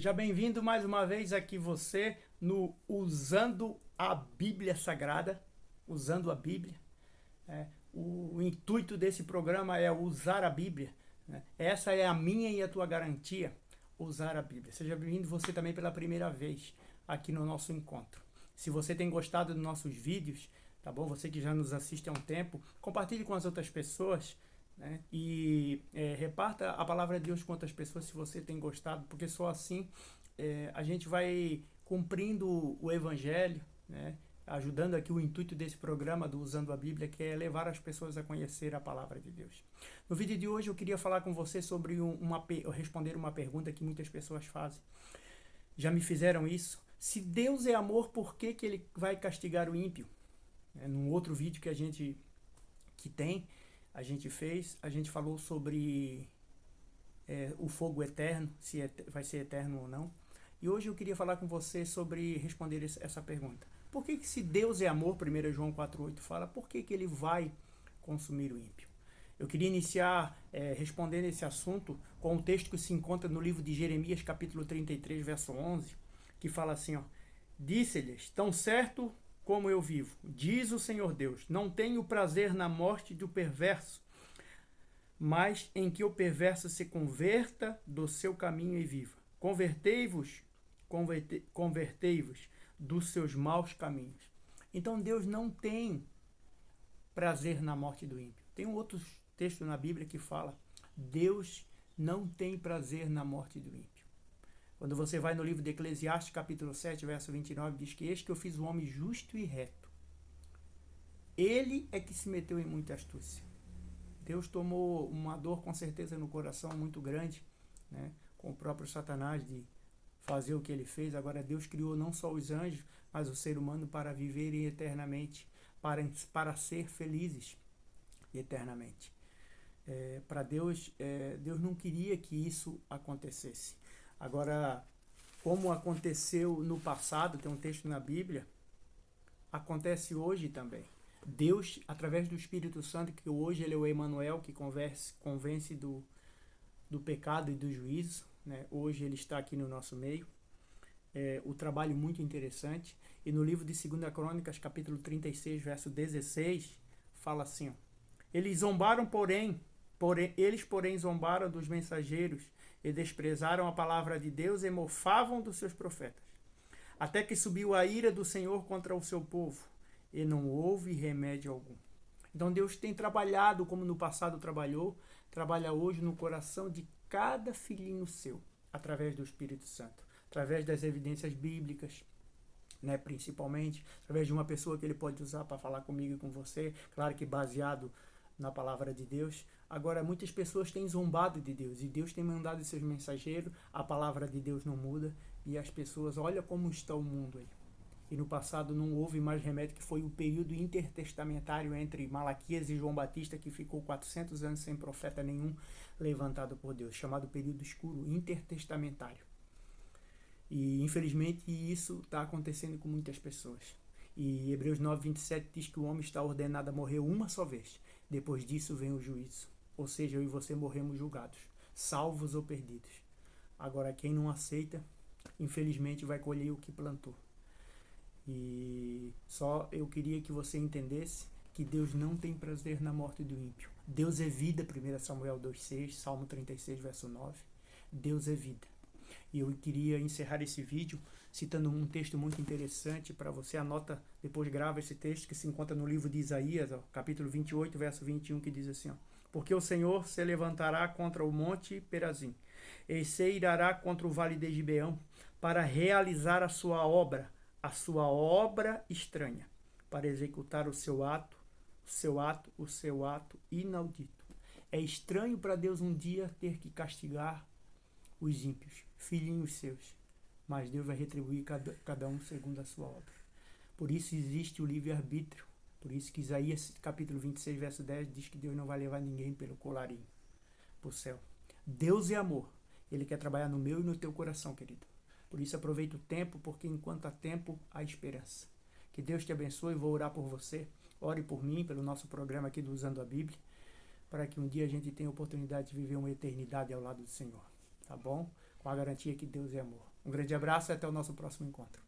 Seja bem-vindo mais uma vez aqui você no Usando a Bíblia Sagrada, usando a Bíblia. O intuito desse programa é usar a Bíblia, né? Essa é a minha e a tua garantia, usar a Bíblia. Seja bem-vindo você também pela primeira vez aqui no nosso encontro. Se você tem gostado dos nossos vídeos, tá bom? Você que já nos assiste há um tempo, compartilhe com as outras pessoas, né? E reparta a palavra de Deus com outras pessoas se você tem gostado, porque só assim a gente vai cumprindo o Evangelho, né? Ajudando aqui o intuito desse programa do Usando a Bíblia, que é levar as pessoas a conhecer a palavra de Deus. No vídeo de hoje eu queria falar com você sobre responder uma pergunta que muitas pessoas fazem. Já me fizeram isso. Se Deus é amor, por que Ele vai castigar o ímpio? Num outro vídeo que a gente fez, a gente falou sobre o fogo eterno, se vai ser eterno ou não. E hoje eu queria falar com você sobre responder essa pergunta. Por que se Deus é amor, 1 João 4,8 fala, por que Ele vai consumir o ímpio? Eu queria iniciar respondendo esse assunto com um texto que se encontra no livro de Jeremias, capítulo 33, verso 11, que fala assim, ó: Disse-lhes, tão certo como eu vivo, diz o Senhor Deus, não tenho prazer na morte do perverso, mas em que o perverso se converta do seu caminho e viva. Convertei-vos dos seus maus caminhos. Então Deus não tem prazer na morte do ímpio. Tem um outro texto na Bíblia que fala: Deus não tem prazer na morte do ímpio. Quando você vai no livro de Eclesiastes, capítulo 7, verso 29, diz que eis que eu fiz o homem justo e reto. Ele é que se meteu em muita astúcia. Deus tomou uma dor com certeza no coração muito grande, né, com o próprio Satanás de fazer o que ele fez. Agora Deus criou não só os anjos, mas o ser humano para viverem eternamente, para ser felizes eternamente. Para Deus, Deus não queria que isso acontecesse. Agora, como aconteceu no passado, tem um texto na Bíblia, acontece hoje também. Deus, através do Espírito Santo, que hoje ele é o Emanuel, que convence do pecado e do juízo, né? Hoje ele está aqui no nosso meio. O trabalho muito interessante. E no livro de 2 Crônicas, capítulo 36, verso 16, fala assim, ó: Eles zombaram, eles zombaram dos mensageiros e desprezaram a palavra de Deus e mofavam dos seus profetas. Até que subiu a ira do Senhor contra o seu povo, e não houve remédio algum. Então Deus tem trabalhado como no passado trabalhou, trabalha hoje no coração de cada filhinho seu, através do Espírito Santo, através das evidências bíblicas, né, principalmente, através de uma pessoa que ele pode usar para falar comigo e com você, claro que baseado na palavra de Deus. Agora, muitas pessoas têm zombado de Deus, e Deus tem mandado seus mensageiros, a palavra de Deus não muda, e as pessoas, olha como está o mundo aí. E no passado não houve mais remédio, que foi o período intertestamentário entre Malaquias e João Batista, que ficou 400 anos sem profeta nenhum levantado por Deus, chamado período escuro, intertestamentário. E infelizmente isso está acontecendo com muitas pessoas. E Hebreus 9:27 diz que o homem está ordenado a morrer uma só vez. Depois disso vem o juízo. Ou seja, eu e você morremos julgados, salvos ou perdidos. Agora, quem não aceita, infelizmente vai colher o que plantou. E só eu queria que você entendesse que Deus não tem prazer na morte do ímpio. Deus é vida, 1 Samuel 2,6, Salmo 36, verso 9. Deus é vida. E eu queria encerrar esse vídeo citando um texto muito interessante para você. Anota, depois grava esse texto que se encontra no livro de Isaías, ó, capítulo 28, verso 21, que diz assim, ó: Porque o Senhor se levantará contra o monte Perazim, e se irará contra o vale de Gibeão, para realizar a sua obra estranha, para executar o seu ato inaudito. É estranho para Deus um dia ter que castigar os ímpios, filhinhos seus, mas Deus vai retribuir cada um segundo a sua obra. Por isso existe o livre-arbítrio. Por isso que Isaías capítulo 26, verso 10 diz que Deus não vai levar ninguém pelo colarinho para o céu. Deus é amor. Ele quer trabalhar no meu e no teu coração, querido. Por isso aproveita o tempo, porque enquanto há tempo, há esperança. Que Deus te abençoe. Vou orar por você. Ore por mim, pelo nosso programa aqui do Usando a Bíblia, para que um dia a gente tenha a oportunidade de viver uma eternidade ao lado do Senhor. Tá bom? Com a garantia que Deus é amor. Um grande abraço e até o nosso próximo encontro.